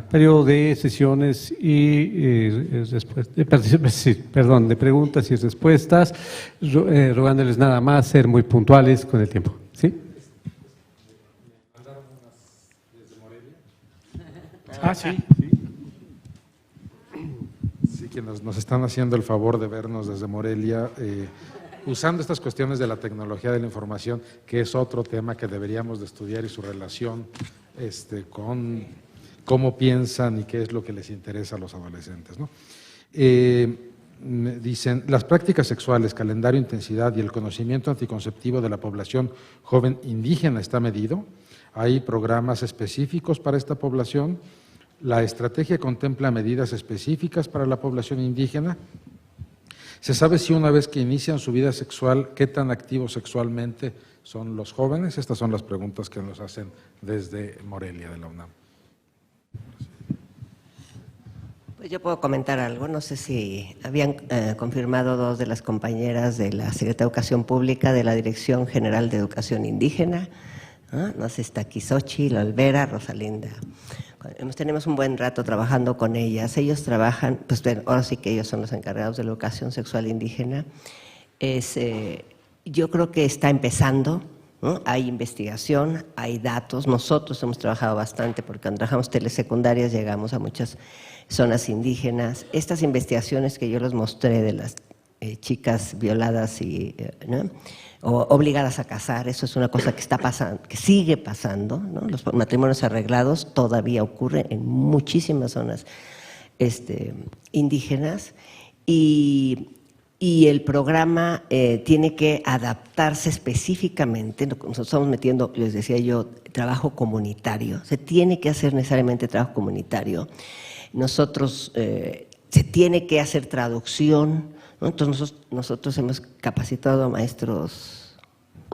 periodo de sesiones y de preguntas y respuestas, rogándoles nada más ser muy puntuales con el tiempo. ¿Sí? Sí. Sí, quienes nos están haciendo el favor de vernos desde Morelia, usando estas cuestiones de la tecnología de la información, que es otro tema que deberíamos de estudiar, y su relación con cómo piensan y qué es lo que les interesa a los adolescentes, ¿no? Dicen, las prácticas sexuales, calendario, intensidad y el conocimiento anticonceptivo de la población joven indígena está medido. Hay programas específicos para esta población. La estrategia contempla medidas específicas para la población indígena. ¿Se sabe si una vez que inician su vida sexual, qué tan activos sexualmente son los jóvenes? Estas son las preguntas que nos hacen desde Morelia, de la UNAM. Pues yo puedo comentar algo. No sé si habían confirmado dos de las compañeras de la Secretaría de Educación Pública de la Dirección General de Educación Indígena. No sé, está aquí Xochitl, Olvera, Rosalinda. Tenemos un buen rato trabajando con ellas. Ellos trabajan, pues ahora sí que ellos son los encargados de la educación sexual indígena. Yo creo que está empezando, ¿no? Hay investigación, hay datos. Nosotros hemos trabajado bastante porque cuando trabajamos telesecundarias llegamos a muchas zonas indígenas. Estas investigaciones que yo les mostré de las chicas violadas y ¿no? o obligadas a casar, eso es una cosa que está pasando, que sigue pasando, ¿no? Los matrimonios arreglados todavía ocurren en muchísimas zonas indígenas y el programa tiene que adaptarse específicamente. Nosotros estamos metiendo, les decía yo, trabajo comunitario, se tiene que hacer necesariamente trabajo comunitario. Nosotros se tiene que hacer traducción, ¿no? Entonces nosotros hemos capacitado a maestros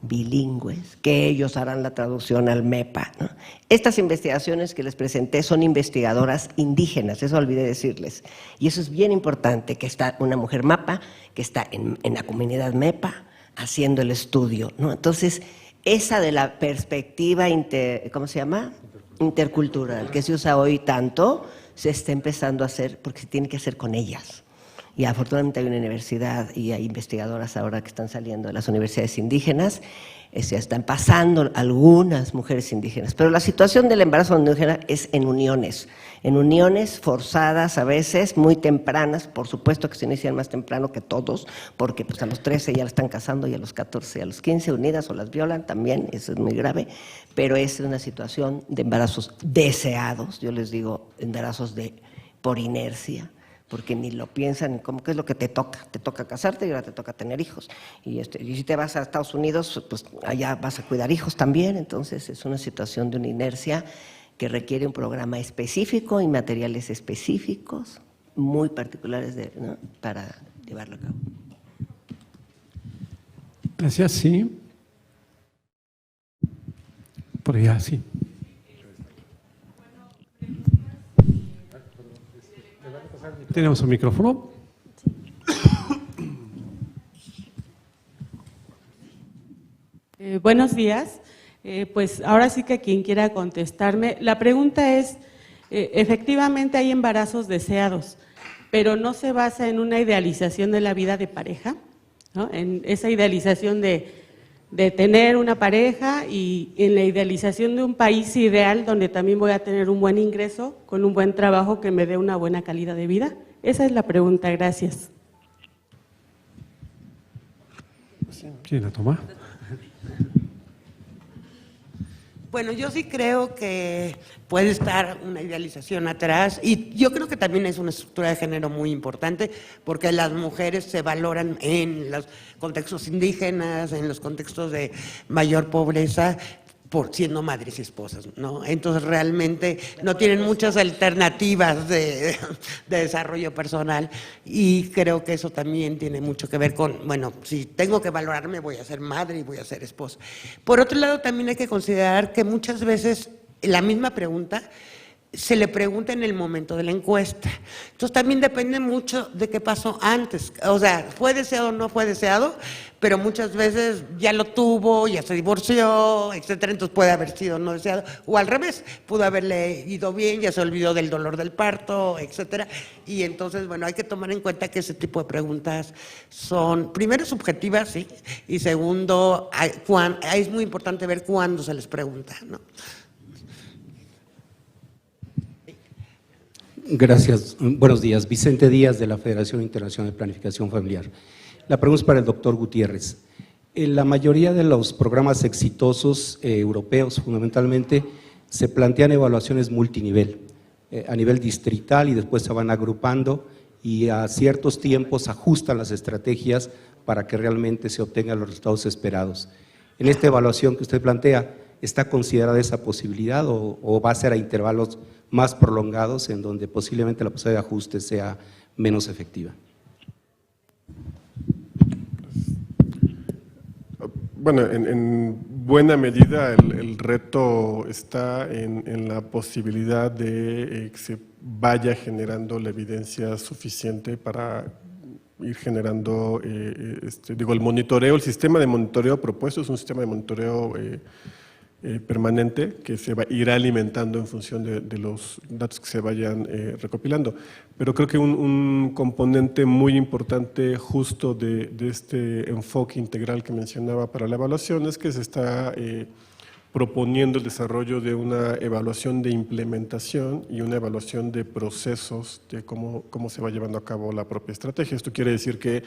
bilingües, que ellos harán la traducción al MEPA, ¿no? Estas investigaciones que les presenté son investigadoras indígenas, eso olvidé decirles, y eso es bien importante, que está una mujer MAPA, que está en la comunidad MEPA, haciendo el estudio, ¿no? Entonces, esa de la perspectiva ¿cómo se llama? Intercultural, que se usa hoy tanto, se está empezando a hacer, porque se tiene que hacer con ellas. Y afortunadamente hay una universidad y hay investigadoras ahora que están saliendo de las universidades indígenas, se están pasando algunas mujeres indígenas, pero la situación del embarazo indígena es en uniones forzadas a veces, muy tempranas, por supuesto que se inician más temprano que todos, porque pues a los 13 ya la están casando y a los 14 y a los 15 unidas o las violan también, eso es muy grave, pero es una situación de embarazos deseados, yo les digo embarazos por inercia, porque ni lo piensan, como que es lo que te toca casarte y ahora te toca tener hijos. Y si te vas a Estados Unidos, pues allá vas a cuidar hijos también, entonces es una situación de una inercia que requiere un programa específico y materiales específicos, muy particulares ¿no? para llevarlo a cabo. Gracias, sí. Por allá, sí. Tenemos un micrófono. Buenos días. Pues ahora sí que quien quiera contestarme. La pregunta es, efectivamente hay embarazos deseados, pero no se basa en una idealización de la vida de pareja, ¿no? En esa idealización de tener una pareja y en la idealización de un país ideal donde también voy a tener un buen ingreso, con un buen trabajo que me dé una buena calidad de vida. Esa es la pregunta, gracias. ¿Quién la toma? Bueno, yo sí creo que puede estar una idealización atrás y yo creo que también es una estructura de género muy importante porque las mujeres se valoran en los contextos indígenas, en los contextos de mayor pobreza, por siendo madres y esposas, ¿no? Entonces realmente no tienen muchas alternativas de desarrollo personal y creo que eso también tiene mucho que ver con, bueno, si tengo que valorarme voy a ser madre y voy a ser esposa. Por otro lado también hay que considerar que muchas veces la misma pregunta se le pregunta en el momento de la encuesta. Entonces también depende mucho de qué pasó antes. O sea, fue deseado o no fue deseado, pero muchas veces ya lo tuvo, ya se divorció, etcétera, entonces puede haber sido no deseado. O al revés, pudo haberle ido bien, ya se olvidó del dolor del parto, etcétera. Y entonces, bueno, hay que tomar en cuenta que ese tipo de preguntas son, primero, subjetivas, ¿sí? Y segundo, es muy importante ver cuándo se les pregunta, ¿no? Gracias. Buenos días. Vicente Díaz, de la Federación Internacional de Planificación Familiar. La pregunta es para el doctor Gutiérrez. En la mayoría de los programas exitosos europeos, fundamentalmente, se plantean evaluaciones multinivel, a nivel distrital, y después se van agrupando y a ciertos tiempos ajustan las estrategias para que realmente se obtengan los resultados esperados. En esta evaluación que usted plantea, ¿está considerada esa posibilidad o va a ser a intervalos más prolongados en donde posiblemente la posibilidad de ajuste sea menos efectiva? Bueno, en buena medida el reto está en la posibilidad de que se vaya generando la evidencia suficiente para ir generando, el monitoreo, el sistema de monitoreo propuesto es un sistema de monitoreo permanente que se irá alimentando en función de los datos que se vayan recopilando. Pero creo que un componente muy importante justo de este enfoque integral que mencionaba para la evaluación es que se está proponiendo el desarrollo de una evaluación de implementación y una evaluación de procesos de cómo se va llevando a cabo la propia estrategia. Esto quiere decir que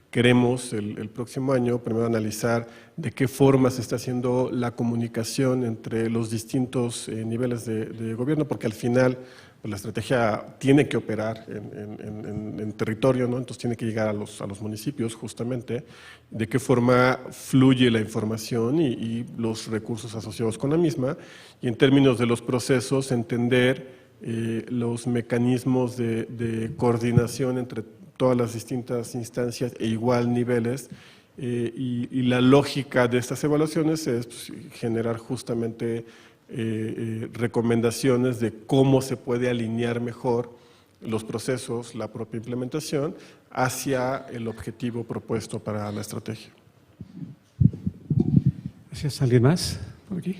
queremos el próximo año primero analizar de qué forma se está haciendo la comunicación entre los distintos niveles de gobierno, porque al final pues, la estrategia tiene que operar en territorio, ¿no? Entonces tiene que llegar a los municipios justamente, de qué forma fluye la información y los recursos asociados con la misma, y en términos de los procesos entender los mecanismos de coordinación entre todas las distintas instancias e igual niveles, y la lógica de estas evaluaciones es pues, generar justamente recomendaciones de cómo se puede alinear mejor los procesos, la propia implementación, hacia el objetivo propuesto para la estrategia. Gracias. ¿Alguien más por aquí?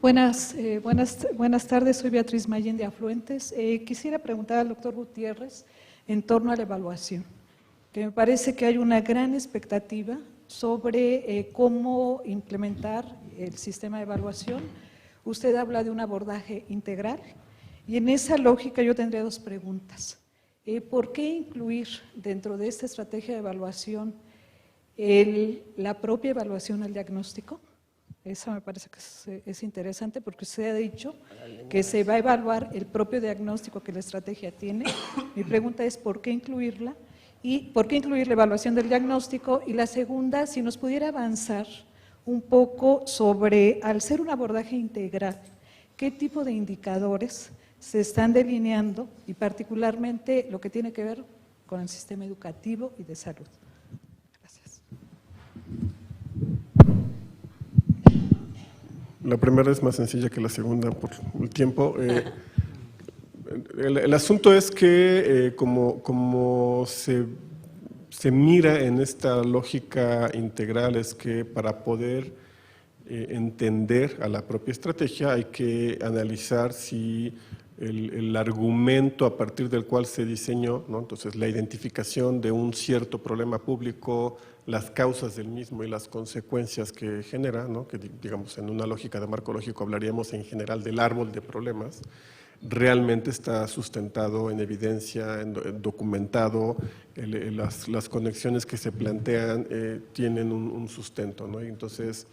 Buenas tardes, soy Beatriz Mayen de Afluentes. Quisiera preguntar al doctor Gutiérrez en torno a la evaluación, que me parece que hay una gran expectativa sobre cómo implementar el sistema de evaluación. Usted habla de un abordaje integral y en esa lógica yo tendría dos preguntas. ¿Por qué incluir dentro de esta estrategia de evaluación la propia evaluación al diagnóstico? Esa me parece que es interesante porque usted ha dicho que se va a evaluar el propio diagnóstico que la estrategia tiene. Mi pregunta es ¿por qué incluirla? ¿Y por qué incluir la evaluación del diagnóstico? Y la segunda, si nos pudiera avanzar un poco sobre, al ser un abordaje integral, ¿qué tipo de indicadores se están delineando y particularmente lo que tiene que ver con el sistema educativo y de salud? Gracias. La primera es más sencilla que la segunda por el tiempo. El asunto es que como se mira en esta lógica integral es que para poder entender a la propia estrategia hay que analizar si el argumento a partir del cual se diseñó, ¿no? Entonces la identificación de un cierto problema público, las causas del mismo y las consecuencias que genera, ¿no? Que digamos en una lógica de marco lógico hablaríamos en general del árbol de problemas, realmente está sustentado en evidencia, documentado, las conexiones que se plantean tienen un sustento, ¿no? Y entonces,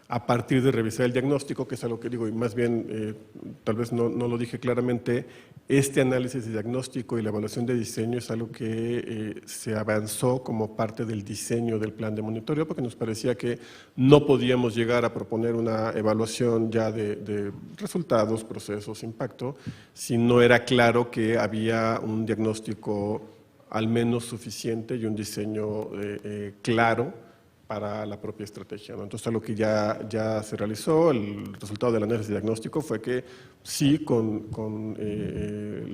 a partir de revisar el diagnóstico, que es algo que digo, y más bien, tal vez no lo dije claramente, este análisis de diagnóstico y la evaluación de diseño es algo que se avanzó como parte del diseño del plan de monitoreo, porque nos parecía que no podíamos llegar a proponer una evaluación ya de resultados, procesos, impacto, si no era claro que había un diagnóstico al menos suficiente y un diseño claro para la propia estrategia, ¿no? Entonces, lo que ya se realizó, el resultado del análisis diagnóstico fue que sí, con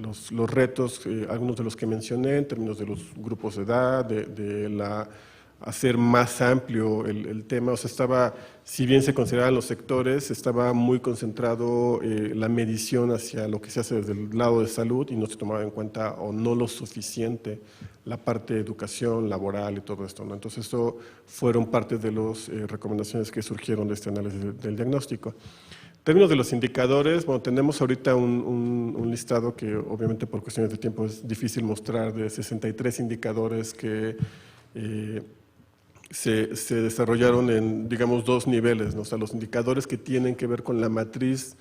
los retos, algunos de los que mencioné, en términos de los grupos de edad, hacer más amplio el tema, o sea, estaba, si bien se consideraban los sectores, estaba muy concentrado la medición hacia lo que se hace desde el lado de salud y no se tomaba en cuenta o no lo suficiente la parte de educación, laboral y todo esto, ¿no? Entonces, eso fueron parte de las recomendaciones que surgieron de este análisis del diagnóstico. En términos de los indicadores, bueno, tenemos ahorita un listado que obviamente por cuestiones de tiempo es difícil mostrar, de 63 indicadores que se desarrollaron en, digamos, 2 niveles, ¿no? O sea, los indicadores que tienen que ver con la matriz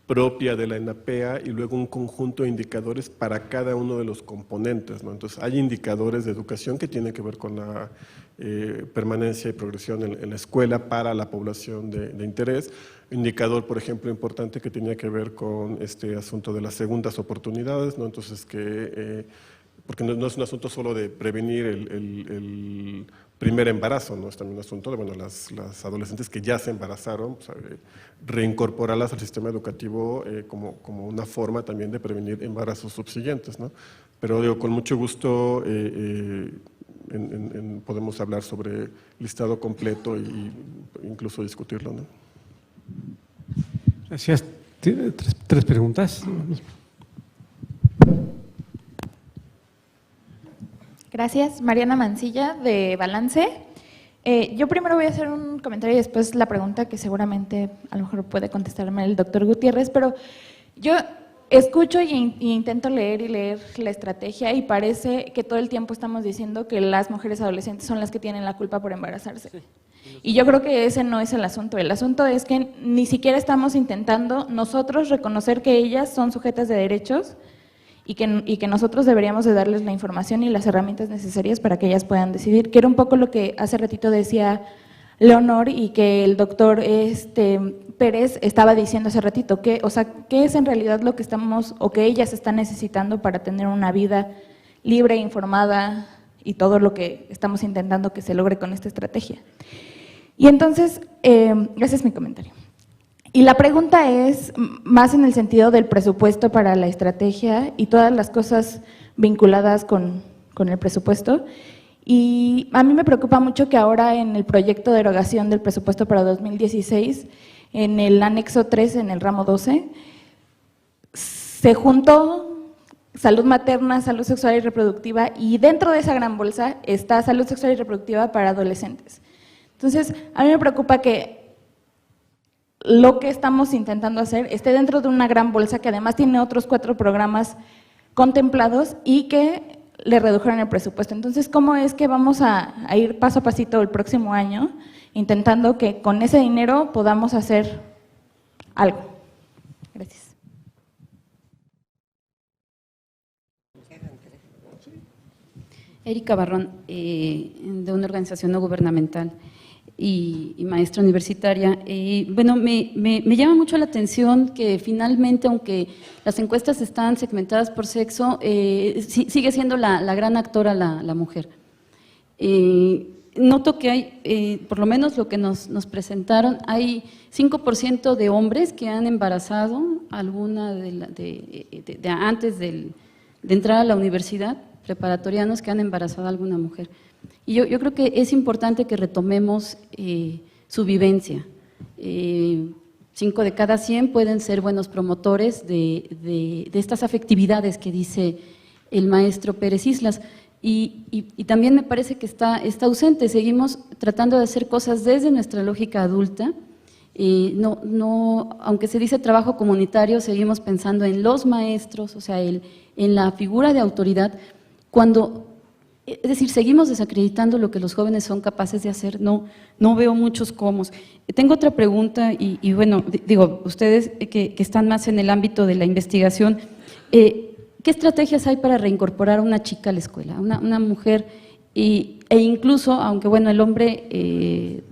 propia de la ENAPEA y luego un conjunto de indicadores para cada uno de los componentes, ¿no? Entonces, hay indicadores de educación que tienen que ver con la permanencia y progresión en la escuela para la población de interés. Indicador, por ejemplo, importante que tenía que ver con este asunto de las segundas oportunidades, ¿no? Entonces, porque no es un asunto solo de prevenir el primer embarazo, ¿no? Es también un asunto de, bueno, las adolescentes que ya se embarazaron, pues, reincorporarlas al sistema educativo como una forma también de prevenir embarazos subsiguientes, ¿no? Pero digo, con mucho gusto podemos hablar sobre listado completo e incluso discutirlo, ¿no? Gracias. Tres preguntas. Gracias, Mariana Mancilla, de Balance. Yo primero voy a hacer un comentario y después la pregunta que seguramente a lo mejor puede contestarme el doctor Gutiérrez, pero yo escucho y intento leer la estrategia y parece que todo el tiempo estamos diciendo que las mujeres adolescentes son las que tienen la culpa por embarazarse. Sí. Y yo creo que ese no es el asunto es que ni siquiera estamos intentando nosotros reconocer que ellas son sujetas de derechos y que nosotros deberíamos de darles la información y las herramientas necesarias para que ellas puedan decidir, que era un poco lo que hace ratito decía Leonor y que el doctor Pérez estaba diciendo hace ratito, ¿qué es en realidad lo que estamos o que ellas están necesitando para tener una vida libre, informada y todo lo que estamos intentando que se logre con esta estrategia? Y entonces, ese es mi comentario. Y la pregunta es más en el sentido del presupuesto para la estrategia y todas las cosas vinculadas con el presupuesto. Y a mí me preocupa mucho que ahora en el proyecto de erogación del presupuesto para 2016, en el anexo 3, en el ramo 12, se juntó salud materna, salud sexual y reproductiva, y dentro de esa gran bolsa está salud sexual y reproductiva para adolescentes. Entonces, a mí me preocupa que lo que estamos intentando hacer esté dentro de una gran bolsa que además tiene otros 4 programas contemplados y que le redujeron el presupuesto. Entonces, ¿cómo es que vamos a ir paso a pasito el próximo año intentando que con ese dinero podamos hacer algo? Gracias. Erika Barrón, de una organización no gubernamental y maestra universitaria. Bueno, me llama mucho la atención que finalmente, aunque las encuestas están segmentadas por sexo, sigue siendo la gran actora la mujer. Noto que hay, por lo menos lo que nos presentaron, hay 5% de hombres que han embarazado alguna antes de entrar a la universidad, preparatorianos que han embarazado a alguna mujer. Y yo creo que es importante que retomemos su vivencia. 5 de cada 100 pueden ser buenos promotores de estas afectividades que dice el maestro Pérez Islas. Y también me parece que está ausente. Seguimos tratando de hacer cosas desde nuestra lógica adulta. Aunque se dice trabajo comunitario, seguimos pensando en los maestros, o sea, en la figura de autoridad, es decir, seguimos desacreditando lo que los jóvenes son capaces de hacer. No veo muchos cómo. Tengo otra pregunta y bueno, digo, ustedes que están más en el ámbito de la investigación, ¿qué estrategias hay para reincorporar a una chica a la escuela, una mujer? E incluso, aunque bueno, el hombre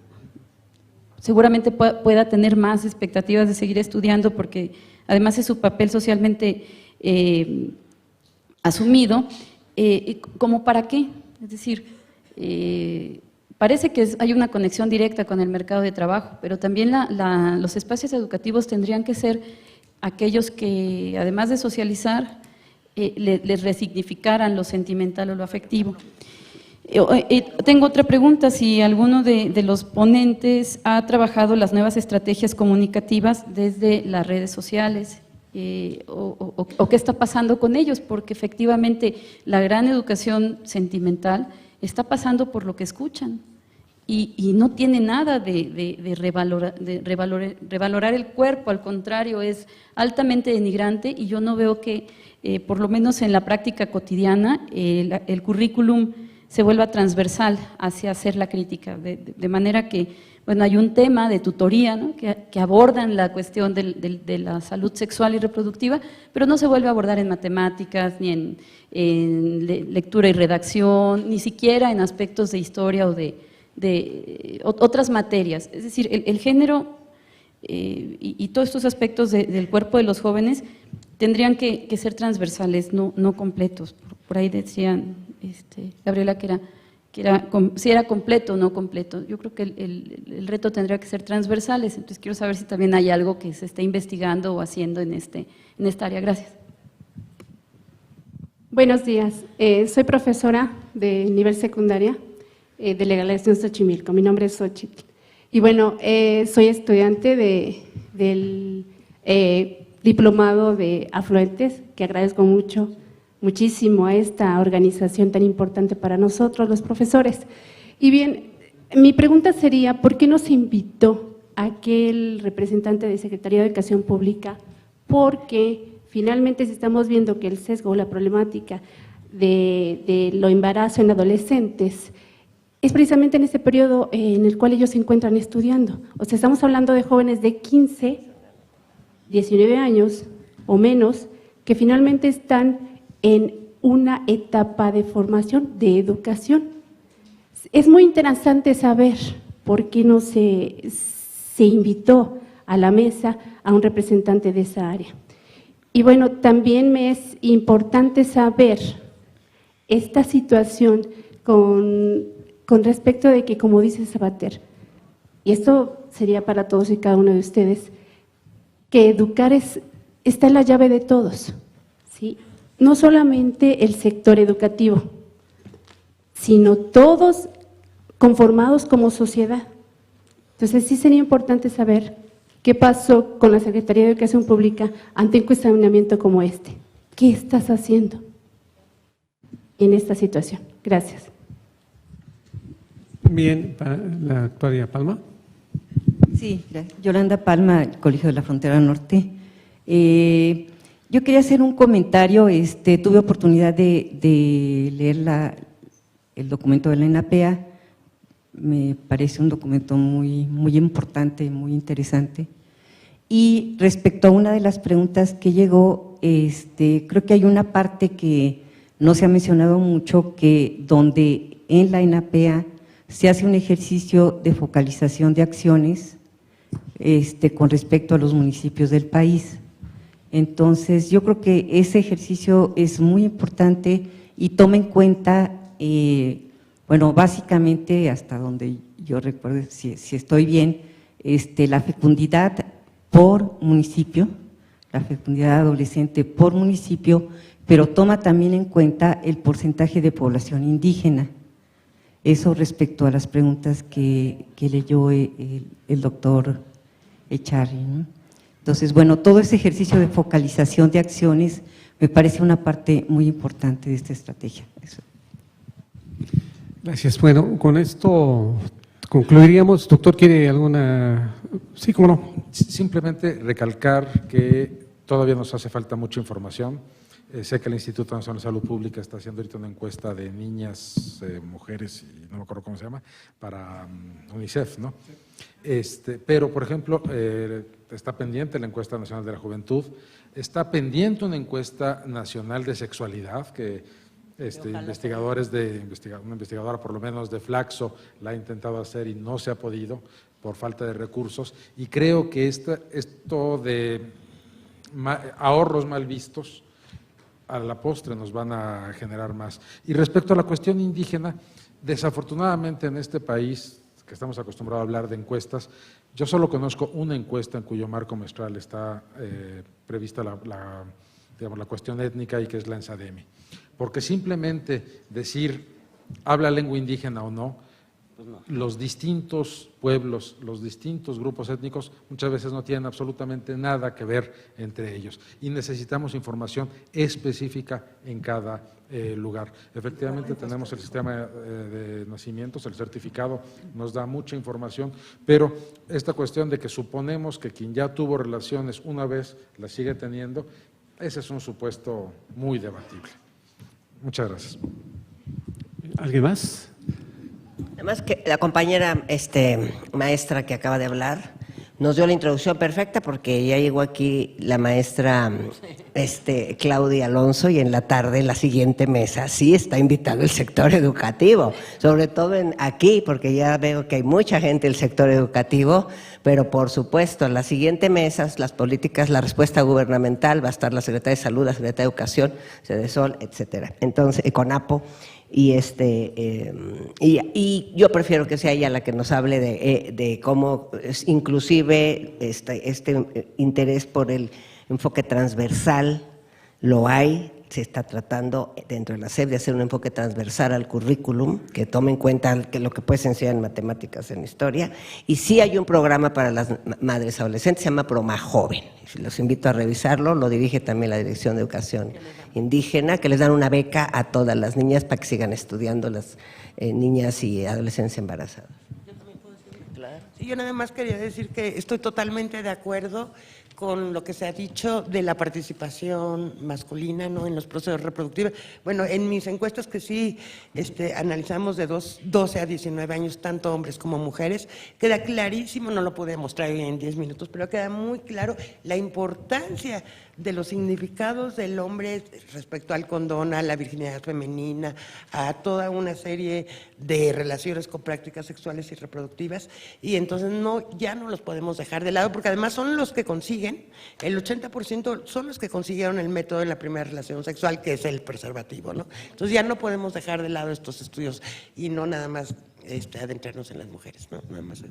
seguramente pueda tener más expectativas de seguir estudiando porque además es su papel socialmente asumido, ¿como para qué? Es decir, Parece que hay una conexión directa con el mercado de trabajo, pero también los espacios educativos tendrían que ser aquellos que, además de socializar, les resignificaran lo sentimental o lo afectivo. Tengo otra pregunta, si alguno de los ponentes ha trabajado las nuevas estrategias comunicativas desde las redes sociales, o qué está pasando con ellos, porque efectivamente la gran educación sentimental está pasando por lo que escuchan y no tiene nada de revalorar el cuerpo, al contrario, es altamente denigrante, y yo no veo que, por lo menos en la práctica cotidiana, el currículum se vuelva transversal hacia hacer la crítica, de manera que, bueno, hay un tema de tutoría, ¿no?, que abordan la cuestión de la salud sexual y reproductiva, pero no se vuelve a abordar en matemáticas, ni en lectura y redacción, ni siquiera en aspectos de historia o de otras materias. Es decir, el género y todos estos aspectos del cuerpo de los jóvenes tendrían que ser transversales, no completos. Por ahí decían, Gabriela, si era completo o no completo. Yo creo que el reto tendría que ser transversales, entonces quiero saber si también hay algo que se esté investigando o haciendo en esta área. Gracias. Buenos días, soy profesora de nivel secundaria de Legalización Xochimilco. Mi nombre es Xochitl. Y bueno, soy estudiante del diplomado de afluentes, que agradezco muchísimo a esta organización tan importante para nosotros, los profesores. Y bien, mi pregunta sería, ¿por qué no se invitó a aquel representante de Secretaría de Educación Pública? Porque finalmente, si estamos viendo que el sesgo o la problemática de lo embarazo en adolescentes es precisamente en ese periodo en el cual ellos se encuentran estudiando. O sea, estamos hablando de jóvenes de 15, 19 años o menos, que finalmente están en una etapa de formación, de educación. Es muy interesante saber por qué no se invitó a la mesa a un representante de esa área. Y bueno, también me es importante saber esta situación con respecto de que, como dice Sabater, y esto sería para todos y cada uno de ustedes, que educar está en la llave de todos, ¿sí? No solamente el sector educativo, sino todos conformados como sociedad. Entonces sí sería importante saber qué pasó con la Secretaría de Educación Pública ante un cuestionamiento como este. ¿Qué estás haciendo en esta situación? Gracias. Bien, la actuaria Palma. Sí, Yolanda Palma, Colegio de la Frontera Norte. Yo quería hacer un comentario. Tuve oportunidad de leer el documento de la ENAPEA. Me parece un documento muy importante, muy interesante. Y respecto a una de las preguntas que llegó, creo que hay una parte que no se ha mencionado mucho, que donde en la ENAPEA se hace un ejercicio de focalización de acciones con respecto a los municipios del país. Entonces, yo creo que ese ejercicio es muy importante y toma en cuenta, bueno, básicamente, hasta donde yo recuerdo, si estoy bien, la fecundidad por municipio, la fecundidad adolescente por municipio, pero toma también en cuenta el porcentaje de población indígena. Eso respecto a las preguntas que leyó el doctor Echarri, ¿no? Entonces, bueno, todo ese ejercicio de focalización de acciones me parece una parte muy importante de esta estrategia. Eso. Gracias. Bueno, con esto concluiríamos. Doctor, ¿quiere alguna? Sí, cómo no. Simplemente recalcar que todavía nos hace falta mucha información. Sé que el Instituto Nacional de Salud Pública está haciendo ahorita una encuesta de niñas, mujeres, y no me acuerdo cómo se llama, para UNICEF, ¿no? Pero, por ejemplo, está pendiente la encuesta nacional de la juventud, está pendiente una encuesta nacional de sexualidad que una investigadora por lo menos de Flaxo la ha intentado hacer y no se ha podido por falta de recursos, y creo que esto de ahorros mal vistos a la postre nos van a generar más. Y respecto a la cuestión indígena, Desafortunadamente en este país, que estamos acostumbrados a hablar de encuestas, yo solo conozco una encuesta en cuyo marco mensual está prevista la cuestión étnica y que es la ENSADEMI. Porque simplemente decir, habla lengua indígena o no, los distintos pueblos, los distintos grupos étnicos muchas veces no tienen absolutamente nada que ver entre ellos y necesitamos información específica en cada lugar. Efectivamente tenemos el sistema de nacimientos, el certificado nos da mucha información, pero esta cuestión de que suponemos que quien ya tuvo relaciones una vez las sigue teniendo, ese es un supuesto muy debatible. Muchas gracias. ¿Alguien más? Además que la compañera maestra que acaba de hablar nos dio la introducción perfecta porque ya llegó aquí la maestra Claudia Alonso y en la tarde, en la siguiente mesa, sí está invitado el sector educativo, sobre todo aquí, porque ya veo que hay mucha gente del sector educativo, pero por supuesto en la siguiente mesa, las políticas, la respuesta gubernamental, va a estar la Secretaría de Salud, la Secretaría de Educación, Cedesol, etcétera. Entonces, CONAPO. Y yo prefiero que sea ella la que nos hable de cómo inclusive este interés por el enfoque transversal lo hay, se está tratando dentro de la SEP de hacer un enfoque transversal al currículum que tome en cuenta lo que puedes enseñar en matemáticas, en historia, y sí hay un programa para las madres adolescentes, se llama Proma Joven. Los invito a revisarlo, lo dirige también la Dirección de Educación Indígena, que les dan una beca a todas las niñas para que sigan estudiando las niñas y adolescentes embarazadas. ¿Yo también puedo decir? Claro. Sí, yo nada más quería decir que estoy totalmente de acuerdo con lo que se ha dicho de la participación masculina, ¿no?, en los procesos reproductivos. Bueno, en mis encuestas que sí analizamos de 12 a 19 años, tanto hombres como mujeres, queda clarísimo, no lo pude mostrar en 10 minutos, pero queda muy claro la importancia de los significados del hombre respecto al condón, a la virginidad femenina, a toda una serie de relaciones con prácticas sexuales y reproductivas, y entonces ya no los podemos dejar de lado, porque además son los que consiguen, el 80% son los que consiguieron el método de la primera relación sexual, que es el preservativo, ¿no? Entonces ya no podemos dejar de lado estos estudios y no nada más adentrarnos en las mujeres, ¿no? Nada más.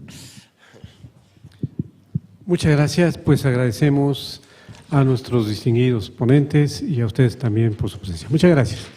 Muchas gracias, pues agradecemos a nuestros distinguidos ponentes y a ustedes también por su presencia. Muchas gracias.